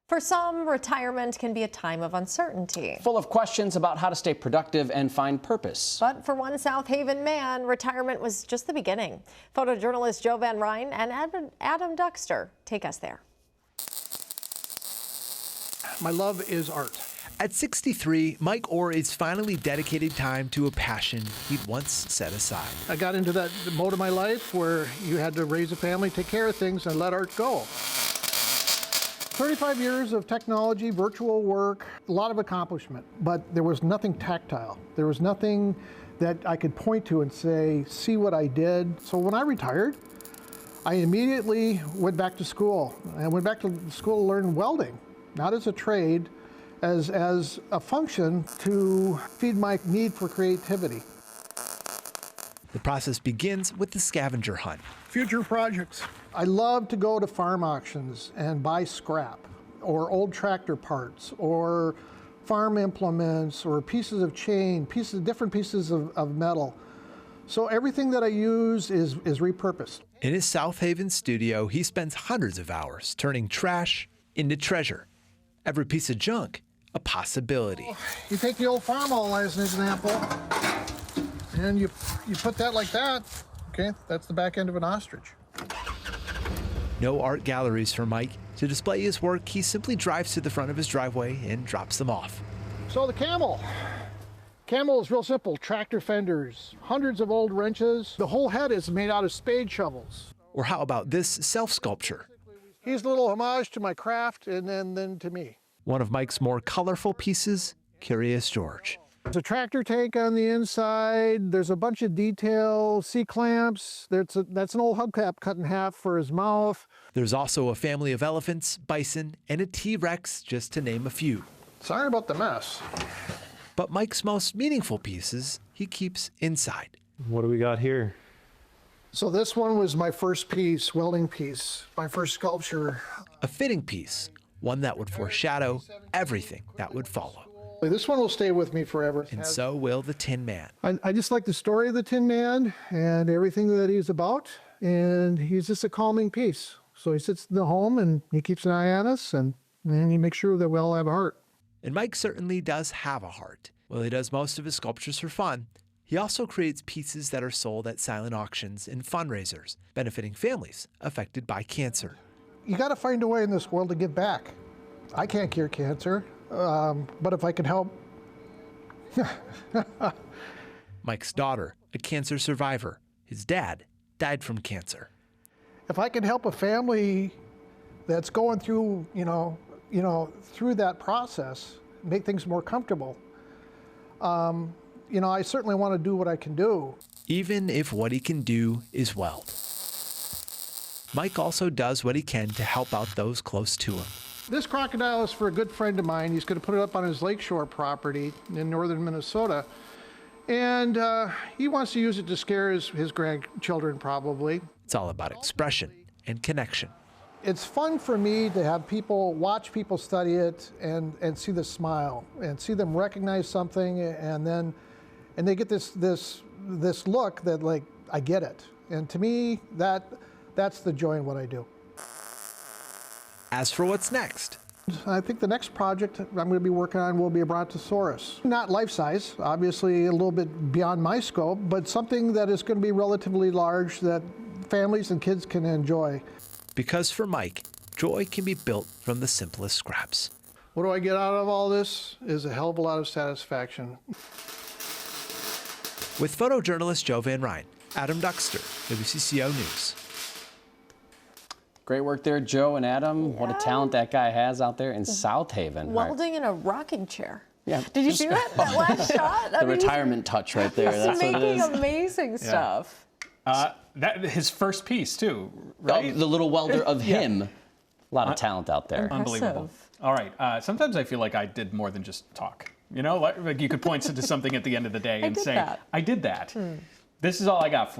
For some, retirement can be a time of uncertainty. Full of questions about how to stay productive and find purpose. But for one South Haven man, retirement was just the beginning. Photojournalist Joe Van Ryn and Adam Duxter take us there. My love is art. At 63, Mike Orr is finally dedicated time to a passion he'd once set aside. I got into that mode of my life where you had to raise a family, take care of things, and let art go. 35 years of technology, virtual work, a lot of accomplishment, but there was nothing tactile. There was nothing that I could point to and say, see what I did. So when I retired, I immediately went back to school. I went back to school to learn welding, not as a trade, as a function to feed my need for creativity. The process begins with the scavenger hunt. Future projects. I love to go to farm auctions and buy scrap or old tractor parts or farm implements or pieces of chain, different pieces of metal. So everything that I use is repurposed. In his South Haven studio, he spends hundreds of hours turning trash into treasure. Every piece of junk, a possibility. You take the old farm awl as an example, and you put that like that. Okay, that's the back end of an ostrich. No art galleries for Mike. To display his work, he simply drives to the front of his driveway and drops them off. So the camel. Camel is real simple. Tractor fenders, hundreds of old wrenches. The whole head is made out of spade shovels. Or how about this self-sculpture? He's a little homage to my craft and then to me. One of Mike's more colorful pieces, Curious George. There's a tractor tank on the inside. There's a bunch of detail, C-clamps. That's an old hubcap cut in half for his mouth. There's also a family of elephants, bison, and a T-Rex, just to name a few. Sorry about the mess. But Mike's most meaningful pieces he keeps inside. What do we got here? So this one was my first piece, welding piece, my first sculpture. A fitting piece, one that would foreshadow everything that would follow. This one will stay with me forever. And so will the Tin Man. I just like the story of the Tin Man and everything that he's about, and he's just a calming piece. So he sits in the home and he keeps an eye on us, and he makes sure that we all have a heart. And Mike certainly does have a heart. While he does most of his sculptures for fun, he also creates pieces that are sold at silent auctions and fundraisers, benefiting families affected by cancer. You got to find a way in this world to give back. I can't cure cancer, but if I can help. Mike's daughter, a cancer survivor. His dad died from cancer. If I can help a family that's going through, through that process, make things more comfortable, I certainly want to do what I can do. Even if what he can do is weld. Mike also does what he can to help out those close to him. This crocodile is for a good friend of mine. He's going to put it up on his lakeshore property in northern Minnesota. And he wants to use it to scare his grandchildren, probably. It's all about expression and connection. It's fun for me to have people watch people study it and see the smile and see them recognize something, and they get this look that, like, I get it. And to me, that's the joy in what I do. As for what's next, I think the next project I'm going to be working on will be a Brontosaurus. Not life-size, obviously a little bit beyond my scope, but something that is going to be relatively large that families and kids can enjoy. Because for Mike, joy can be built from the simplest scraps. What do I get out of all this? Is a hell of a lot of satisfaction. With photojournalist Joe Van Ryn, Adam Duxter, WCCO News. Great work there, Joe and Adam. Yeah. What a talent that guy has out there in South Haven. Welding in a rocking chair. Yeah. Did you see that last shot? The retirement touch right there. That's what it is. Making amazing stuff. That his first piece too, right? The little welder of him. A lot of talent out there. Unbelievable. All right. Sometimes I feel like I did more than just talk. Like you could point to something at the end of the day and say, I did that. This is all I got for you.